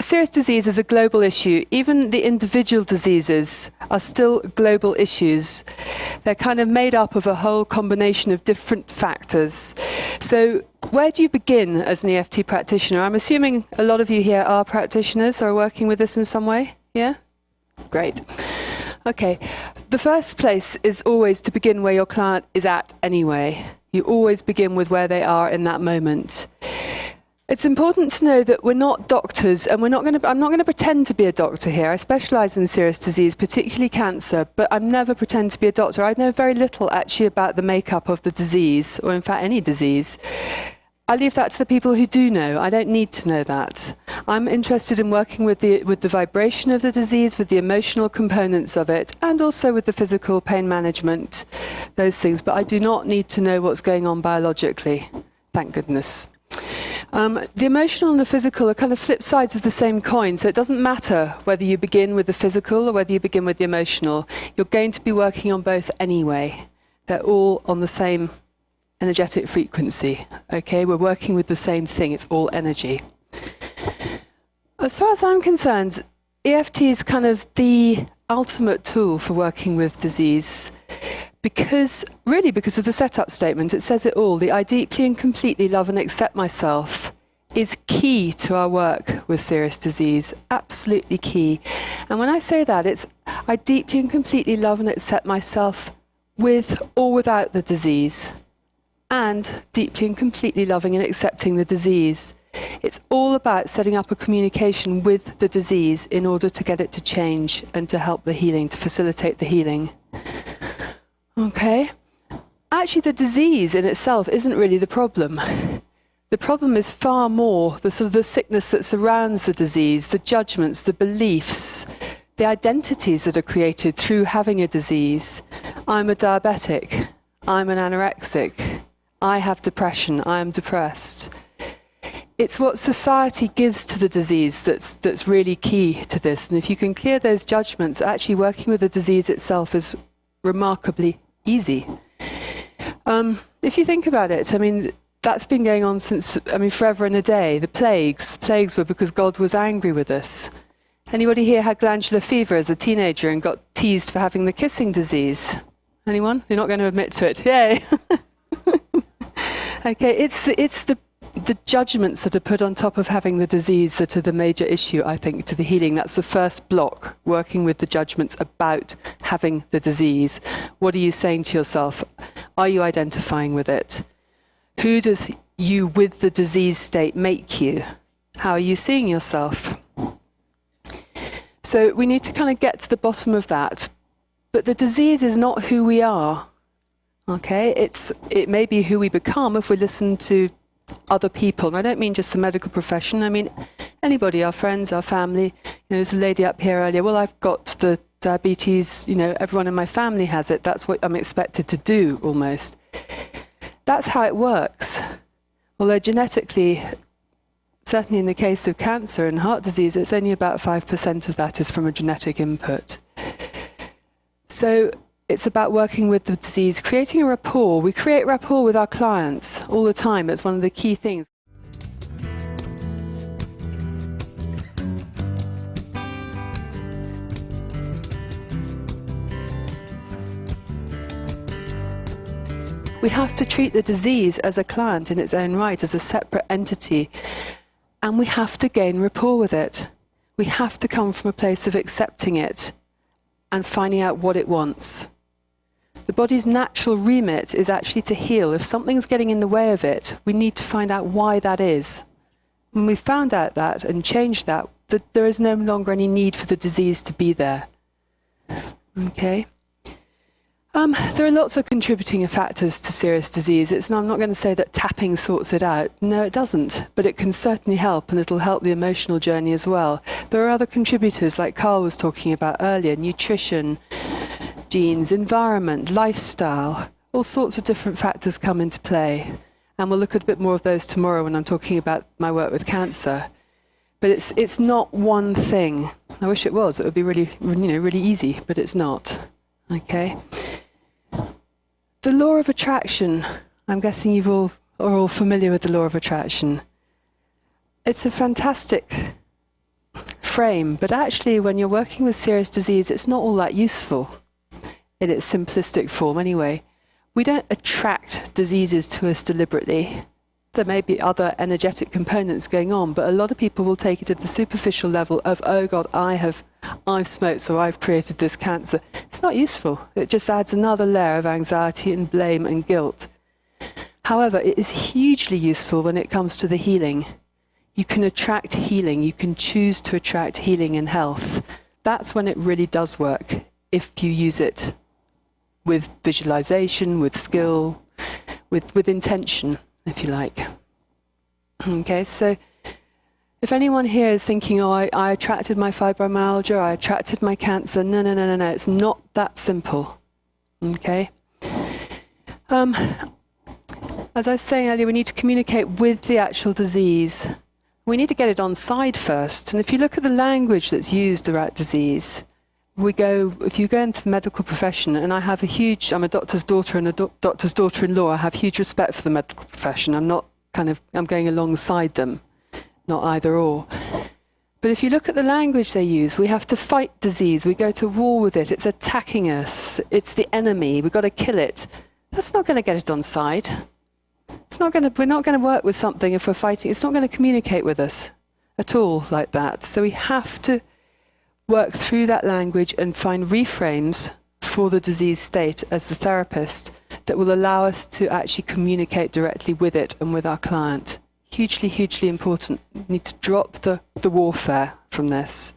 serious disease is a global issue. Even the individual diseases are still global issues. They're kind of made up of a whole combination of different factors. So where do you begin as an EFT practitioner? I'm assuming a lot of you here are practitioners or are working with this in some way. Yeah? Great. Okay. The first place is always to begin where your client is at anyway. You always begin with where they are in that moment. It's important to know that we're not doctors, and I'm not going to pretend to be a doctor here. I specialize in serious disease, particularly cancer, but I'm never pretend to be a doctor. I know very little actually about the makeup of the disease, or in fact any disease. I leave that to the people who do know. I don't need to know that. I'm interested in working with the vibration of the disease, with the emotional components of it, and also with the physical pain management, those things. But I do not need to know what's going on biologically, thank goodness. The emotional and the physical are kind of flip sides of the same coin, so it doesn't matter whether you begin with the physical or whether you begin with the emotional. You're going to be working on both anyway. They're all on the same energetic frequency. Okay, we're working with the same thing. It's all energy. As far as I'm concerned, EFT is kind of the ultimate tool for working with disease. Because of the setup statement, it says it all. The I deeply and completely love and accept myself is key to our work with serious disease, absolutely key. And when I say that, it's I deeply and completely love and accept myself with or without the disease, and deeply and completely loving and accepting the disease. It's all about setting up a communication with the disease in order to get it to change and to help the healing, to facilitate the healing. Okay? Actually, the disease in itself isn't really the problem. The problem is far more the sort of the sickness that surrounds the disease, the judgments, the beliefs, the identities that are created through having a disease. I'm a diabetic. I'm an anorexic. I have depression. I am depressed. It's what society gives to the disease that's really key to this. And if you can clear those judgments, actually working with the disease itself is remarkably easy. If you think about it, I mean, that's been going on since, forever and a day. The plagues were because God was angry with us. Anybody here had glandular fever as a teenager and got teased for having the kissing disease? Anyone? You're not going to admit to it. Yay! Okay, it's the judgments that are put on top of having the disease that are the major issue, I think, to the healing. That's the first block, working with the judgments about having the disease. What are you saying to yourself? Are you identifying with it? Who does you with the disease state make you? How are you seeing yourself? So we need to kind of get to the bottom of that. But the disease is not who we are. Okay? It may be who we become if we listen to other people. And I don't mean just the medical profession. I mean anybody, our friends, our family. There's a lady up here earlier. Well, I've got the diabetes. Everyone in my family has it. That's what I'm expected to do, almost. That's how it works. Although genetically, certainly in the case of cancer and heart disease, it's only about 5% of that is from a genetic input. So it's about working with the disease, creating a rapport. We create rapport with our clients all the time. It's one of the key things. We have to treat the disease as a client in its own right, as a separate entity. And we have to gain rapport with it. We have to come from a place of accepting it and finding out what it wants. The body's natural remit is actually to heal. If something's getting in the way of it, we need to find out why that is. When we've found out that and changed that, there is no longer any need for the disease to be there. Okay? There are lots of contributing factors to serious disease. I'm not going to say that tapping sorts it out. No, it doesn't. But it can certainly help, and it'll help the emotional journey as well. There are other contributors, like Carl was talking about earlier, nutrition, genes, environment, lifestyle. All sorts of different factors come into play. And we'll look at a bit more of those tomorrow when I'm talking about my work with cancer. But it's not one thing. I wish it was. It would be really, really easy, but it's not. Okay? The law of attraction. I'm guessing you are all familiar with the law of attraction. It's a fantastic reframe, but actually when you're working with serious disease, it's not all that useful in its simplistic form anyway. We don't attract diseases to us deliberately. There may be other energetic components going on, but a lot of people will take it at the superficial level of, oh God, I've smoked, so I've created this cancer. It's not useful. It just adds another layer of anxiety and blame and guilt. However, it is hugely useful when it comes to the healing. You can attract healing. You can choose to attract healing and health. That's when it really does work, if you use it with visualization, with skill, with intention, if you like. Okay, so if anyone here is thinking, oh, I attracted my fibromyalgia, I attracted my cancer, no, it's not that simple. Okay? As I was saying earlier, we need to communicate with the actual disease. We need to get it on side first. And if you look at the language that's used about disease, if you go into the medical profession, and I'm a doctor's daughter and a doctor's daughter-in-law, I have huge respect for the medical profession. I'm going alongside them, not either or. But if you look at the language they use, we have to fight disease. We go to war with it. It's attacking us. It's the enemy. We've got to kill it. That's not going to get it on side. We're not going to work with something if we're fighting. It's not going to communicate with us at all like that. So we have to work through that language and find reframes for the disease state as the therapist that will allow us to actually communicate directly with it and with our client. Hugely, hugely important. We need to drop the warfare from this.